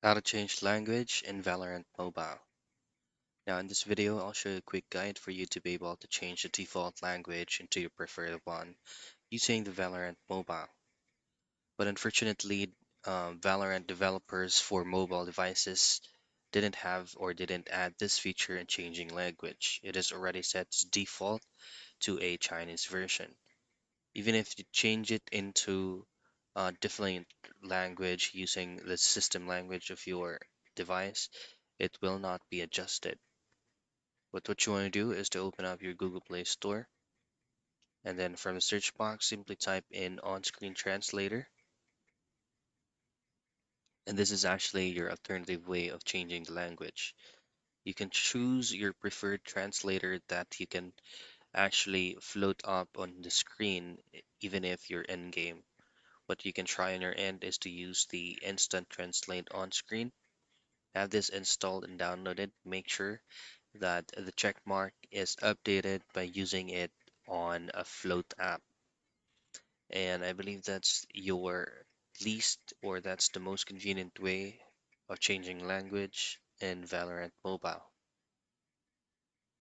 How to change language in Valorant Mobile. Now in this video, I'll show you a quick guide for you to be able to change the default language into your preferred one using the Valorant Mobile. But unfortunately, Valorant developers for mobile devices didn't have or didn't add this feature in changing language. It is already set as default to a Chinese version. Even if you change it into a different language using the system language of your device, it will not be adjusted. But what you want to do is to open up your Google Play Store and then from the search box, simply type in on-screen translator. And this is actually your alternative way of changing the language. You can choose your preferred translator that you can actually float up on the screen even if you're in game. What you can try on your end is to use the instant translate on screen. Have this installed and downloaded. Make sure that the check mark is updated by using it on a float app. And I believe that's your least or that's the most convenient way of changing language in Valorant Mobile.